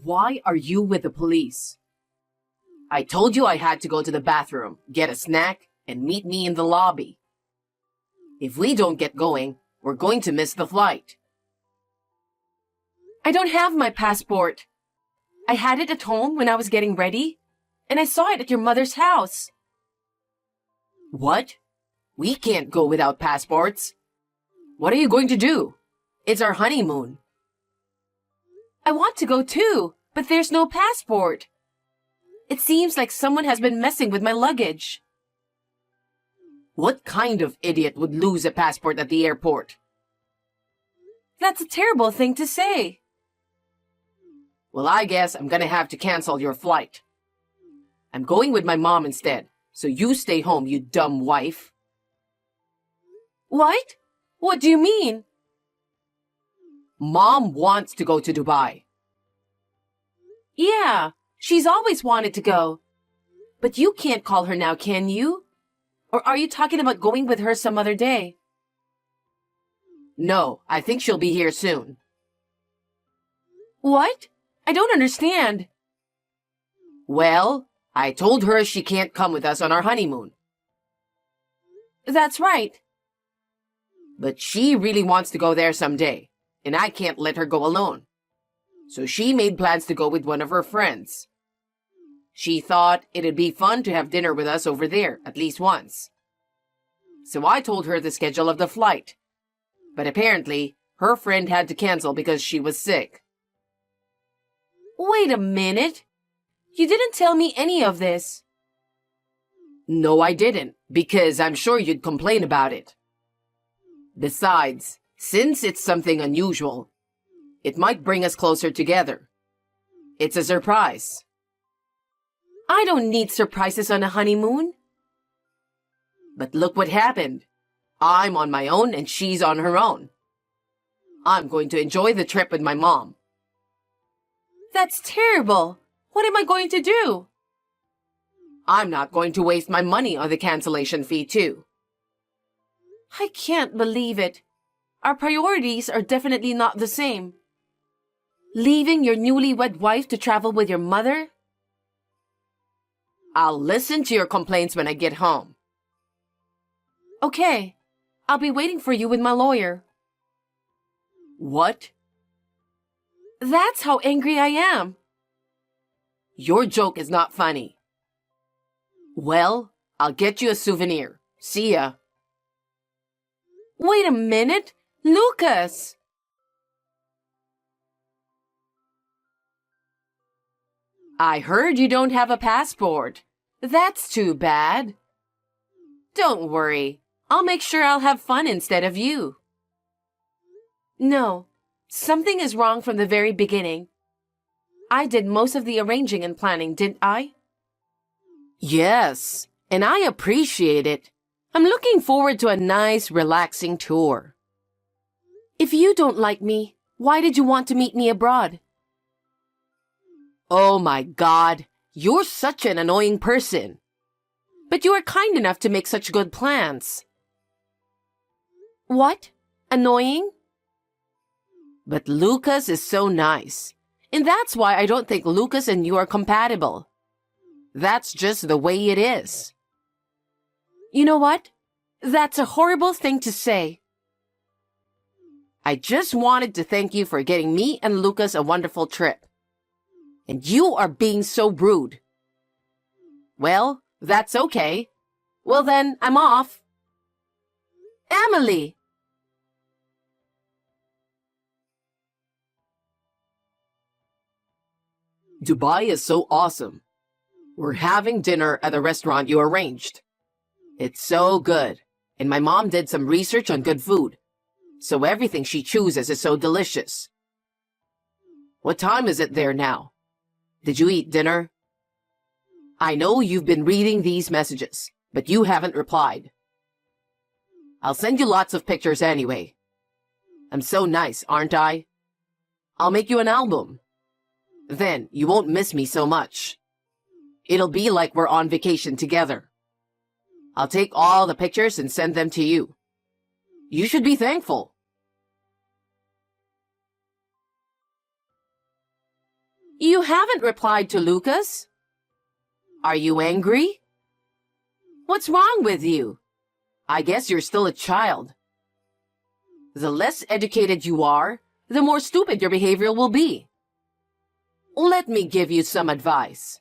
Why are you with the police? I told you I had to go to the bathroom, get a snack, and meet me in the lobby. If we don't get going, we're going to miss the flight. I don't have my passport. I had it at home when I was getting ready, and I saw it at your mother's house. What? We can't go without passports. What are you going to do? It's our honeymoon. I want to go too, but there's no passport. It seems like someone has been messing with my luggage. What kind of idiot would lose a passport at the airport? That's a terrible thing to say. Well, I guess I'm gonna have to cancel your flight. I'm going with my mom instead, so you stay home, you dumb wife. What? What do you mean? Mom wants to go to Dubai. Yeah, she's always wanted to go. But you can't call her now, can you? Or are you talking about going with her some other day? No, I think she'll be here soon. What? I don't understand. Well, I told her she can't come with us on our honeymoon. That's right. But she really wants to go there someday, and I can't let her go alone. So she made plans to go with one of her friends. She thought it'd be fun to have dinner with us over there, at least once. So I told her the schedule of the flight. But apparently, her friend had to cancel because she was sick. Wait a minute. You didn't tell me any of this. No, I didn't, because I'm sure you'd complain about it. Besides, since it's something unusual, it might bring us closer together. It's a surprise. I don't need surprises on a honeymoon. But look what happened. I'm on my own and she's on her own. I'm going to enjoy the trip with my mom. That's terrible. What am I going to do? I'm not going to waste my money on the cancellation fee too. I can't believe it. Our priorities are definitely not the same. Leaving your newlywed wife to travel with your mother? I'll listen to your complaints when I get home. Okay, I'll be waiting for you with my lawyer. What? That's how angry I am. Your joke is not funny. Well, I'll get you a souvenir. See ya. Wait a minute, Lucas! I heard you don't have a passport. That's too bad. Don't worry. I'll make sure I'll have fun instead of you. No, something is wrong from the very beginning. I did most of the arranging and planning, didn't I? Yes, and I appreciate it. I'm looking forward to a nice, relaxing tour. If you don't like me, why did you want to meet me abroad? Oh my God, you're such an annoying person. But you are kind enough to make such good plans. What? Annoying? But Lucas is so nice. And that's why I don't think Lucas and you are compatible. That's just the way it is. You know what? That's a horrible thing to say. I just wanted to thank you for getting me and Lucas a wonderful trip. And you are being so rude. Well, that's okay. Well then, I'm off. Emily! Dubai is so awesome. We're having dinner at a restaurant you arranged. It's so good, and my mom did some research on good food, so everything she chooses is so delicious. What time is it there now? Did you eat dinner? I know you've been reading these messages, but you haven't replied. I'll send you lots of pictures anyway. I'm so nice, aren't I? I'll make you an album. Then you won't miss me so much. It'll be like we're on vacation together. I'll take all the pictures and send them to you. You should be thankful. You haven't replied to Lucas. Are you angry? What's wrong with you? I guess you're still a child. The less educated you are, the more stupid your behavior will be. Let me give you some advice.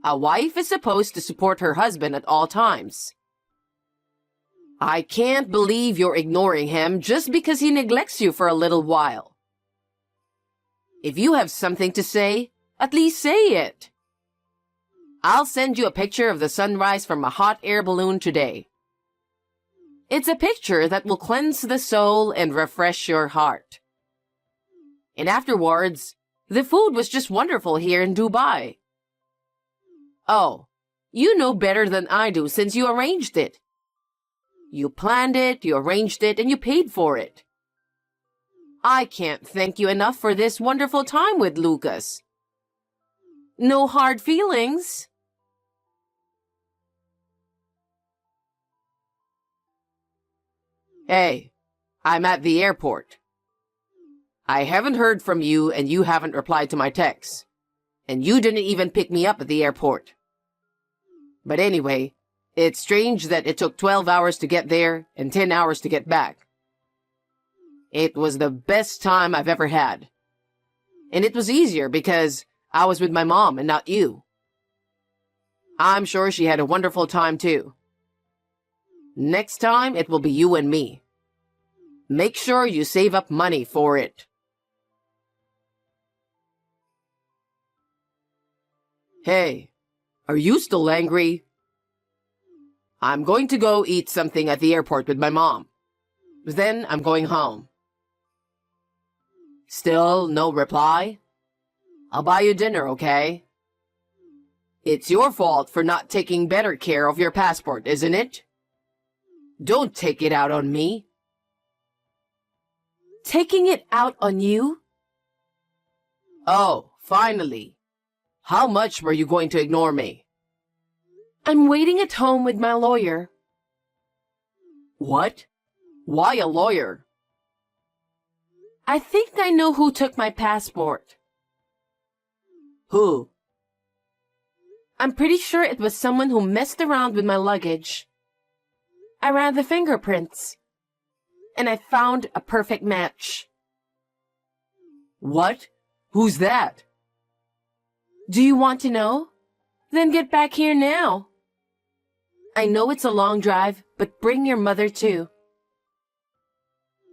A wife is supposed to support her husband at all times. I can't believe you're ignoring him just because he neglects you for a little while. If you have something to say, at least say it. I'll send you a picture of the sunrise from a hot air balloon today. It's a picture that will cleanse the soul and refresh your heart. And afterwards, the food was just wonderful here in Dubai. Oh, you know better than I do since you arranged it. You planned it, you arranged it, and you paid for it. I can't thank you enough for this wonderful time with Lucas. No hard feelings. Hey, I'm at the airport. I haven't heard from you and you haven't replied to my texts. And you didn't even pick me up at the airport. But anyway, it's strange that it took 12 hours to get there and 10 hours to get back. It was the best time I've ever had. And it was easier because I was with my mom and not you. I'm sure she had a wonderful time too. Next time, it will be you and me. Make sure you save up money for it. Hey, are you still angry? I'm going to go eat something at the airport with my mom. Then I'm going home. Still no reply? I'll buy you dinner, okay? It's your fault for not taking better care of your passport, isn't it? Don't take it out on me. Taking it out on you? Oh, finally. How much were you going to ignore me? I'm waiting at home with my lawyer. What? Why a lawyer? I think I know who took my passport. Who? I'm pretty sure it was someone who messed around with my luggage. I ran the fingerprints, and I found a perfect match. What? Who's that? Do you want to know? Then get back here now. I know it's a long drive, but bring your mother too.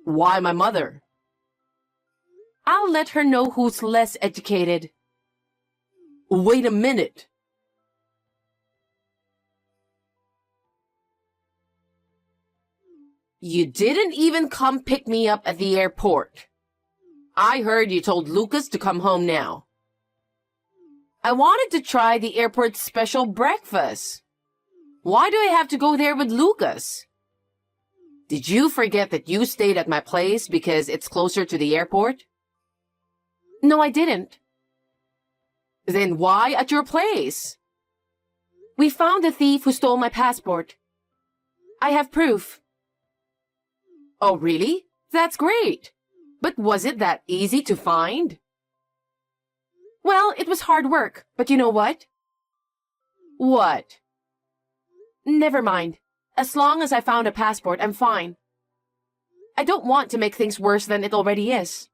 Why my mother? I'll let her know who's less educated. Wait a minute. You didn't even come pick me up at the airport. I heard you told Lucas to come home now. I wanted to try the airport's special breakfast. Why do I have to go there with Lucas? Did you forget that you stayed at my place because it's closer to the airport? No, I didn't. Then why at your place? We found the thief who stole my passport. I have proof. Oh, really? That's great. But was it that easy to find? Well, it was hard work, but you know what? What? Never mind. As long as I found a passport, I'm fine. I don't want to make things worse than it already is.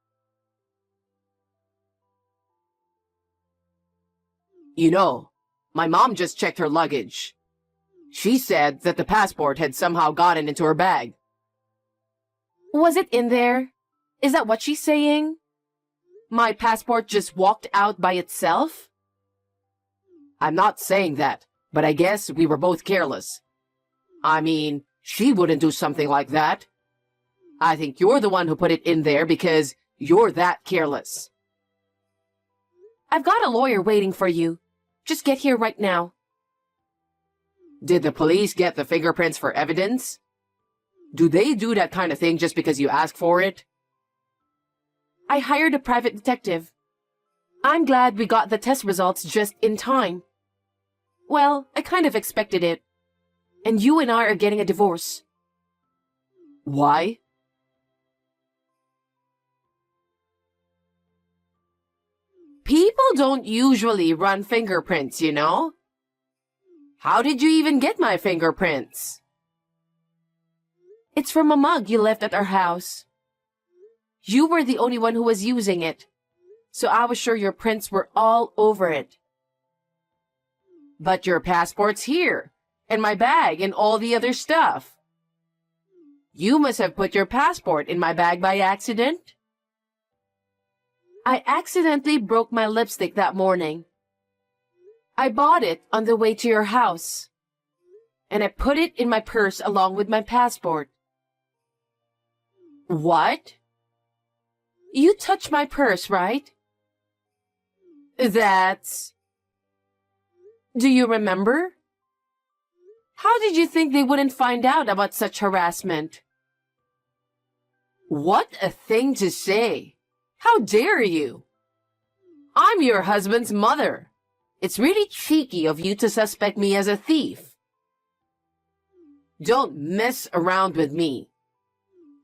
You know, my mom just checked her luggage. She said that the passport had somehow gotten into her bag. Was it in there? Is that what she's saying? My passport just walked out by itself? I'm not saying that, but I guess we were both careless. I mean, she wouldn't do something like that. I think you're the one who put it in there because you're that careless. I've got a lawyer waiting for you. Just get here right now. Did the police get the fingerprints for evidence? Do they do that kind of thing just because you ask for it? I hired a private detective. I'm glad we got the test results just in time. Well, I kind of expected it. And you and I are getting a divorce. Why? People don't usually run fingerprints, you know? How did you even get my fingerprints? It's from a mug you left at our house. You were the only one who was using it, so I was sure your prints were all over it. But your passport's here, and my bag, and all the other stuff. You must have put your passport in my bag by accident. I accidentally broke my lipstick that morning. I bought it on the way to your house, and I put it in my purse along with my passport. What? You touched my purse, right? That's... Do you remember? How did you think they wouldn't find out about such harassment? What a thing to say! How dare you? I'm your husband's mother. It's really cheeky of you to suspect me as a thief. Don't mess around with me.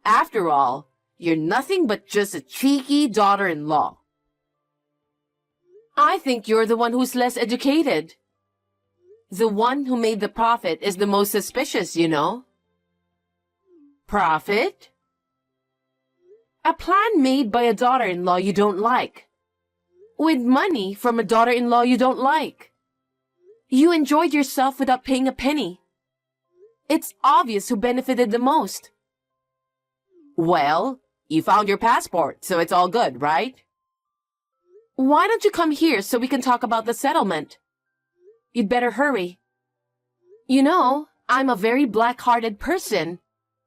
After all, you're nothing but just a cheeky daughter-in-law. I think you're the one who's less educated. The one who made the profit is the most suspicious, you know. Profit? A plan made by a daughter-in-law you don't like. With money from a daughter-in-law you don't like. You enjoyed yourself without paying a penny. It's obvious who benefited the most. Well, you found your passport, so it's all good, right? Why don't you come here so we can talk about the settlement? You'd better hurry. You know, I'm a very black-hearted person,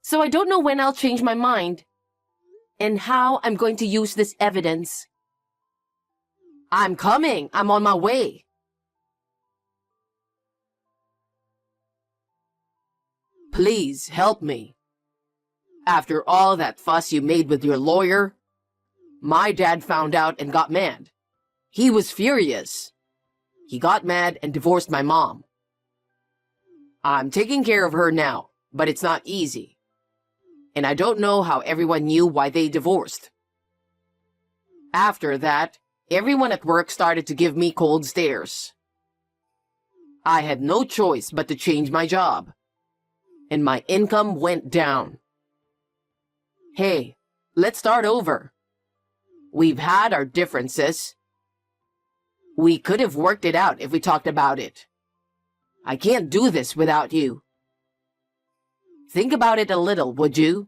so I don't know when I'll change my mind and how I'm going to use this evidence. I'm coming. I'm on my way. Please help me. After all that fuss you made with your lawyer, my dad found out and got mad. He was furious. He got mad and divorced my mom. I'm taking care of her now, but it's not easy. And I don't know how everyone knew why they divorced. After that, everyone at work started to give me cold stares. I had no choice but to change my job, and my income went down. Hey, let's start over. We've had our differences. We could have worked it out if we talked about it. I can't do this without you. Think about it a little, would you?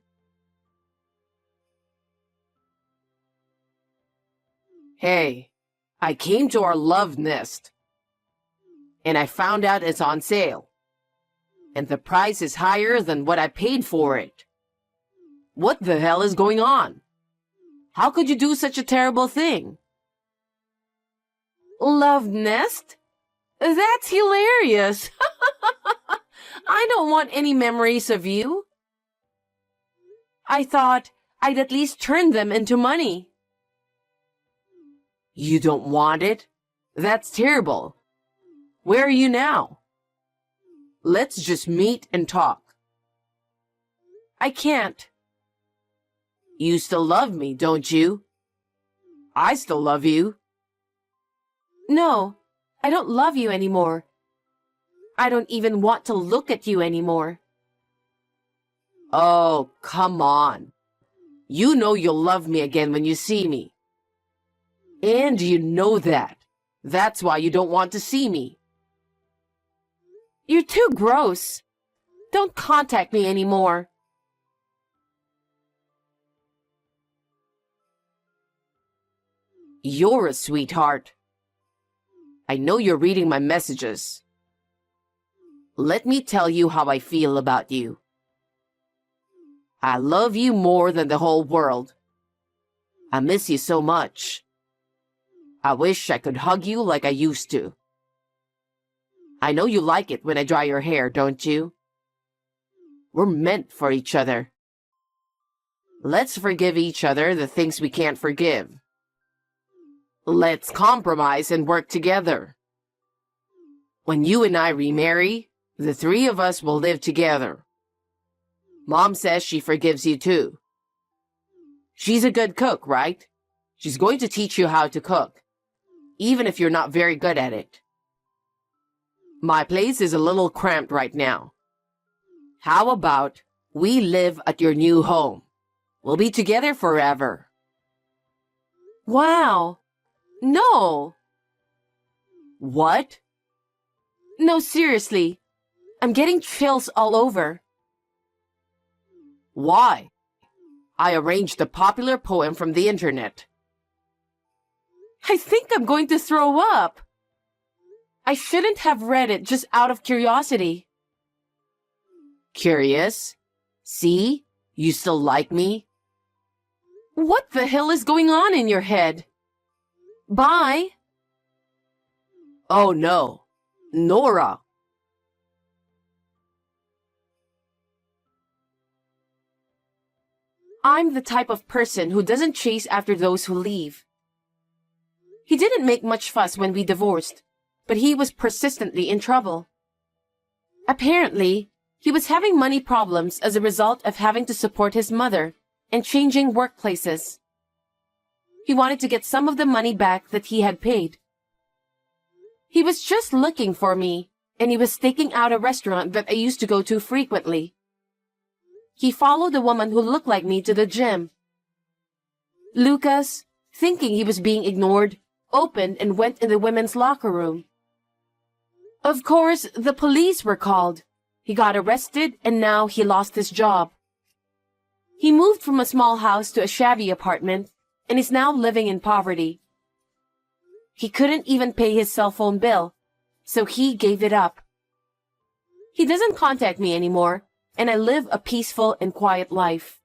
Hey, I came to our love nest, and I found out it's on sale, and the price is higher than what I paid for it. What the hell is going on? How could you do such a terrible thing? Love nest? That's hilarious. I don't want any memories of you. I thought I'd at least turn them into money. You don't want it? That's terrible. Where are you now? Let's just meet and talk. I can't. You still love me, don't you? I still love you. No, I don't love you anymore. I don't even want to look at you anymore. Oh, come on. You know you'll love me again when you see me. And you know that. That's why you don't want to see me. You're too gross. Don't contact me anymore. You're a sweetheart. I know you're reading my messages. Let me tell you how I feel about you. I love you more than the whole world. I miss you so much. I wish I could hug you like I used to. I know you like it when I dry your hair, don't you? We're meant for each other. Let's forgive each other the things we can't forgive. Let's compromise and work together. When you and I remarry, the three of us will live together. Mom says she forgives you too. She's a good cook, right? She's going to teach you how to cook. even if you're not very good at it. My place is a little cramped right now. How about we live at your new home? We'll be together forever. Wow. No. What? No, seriously. I'm getting chills all over. Why? I arranged a popular poem from the internet. I think I'm going to throw up. I shouldn't have read it just out of curiosity. Curious? See? You still like me? What the hell is going on in your head? Bye. Oh no. Nora. I'm the type of person who doesn't chase after those who leave. He didn't make much fuss when we divorced, but he was persistently in trouble. Apparently, he was having money problems as a result of having to support his mother and changing workplaces. He wanted to get some of the money back that he had paid. He was just looking for me, and he was staking out a restaurant that I used to go to frequently. He followed a woman who looked like me to the gym. Lucas, thinking he was being ignored, opened and went in the women's locker room. Of course, the police were called. He got arrested and now he lost his job. He moved from a small house to a shabby apartment and is now living in poverty. He couldn't even pay his cell phone bill, so he gave it up. He doesn't contact me anymore, and I live a peaceful and quiet life.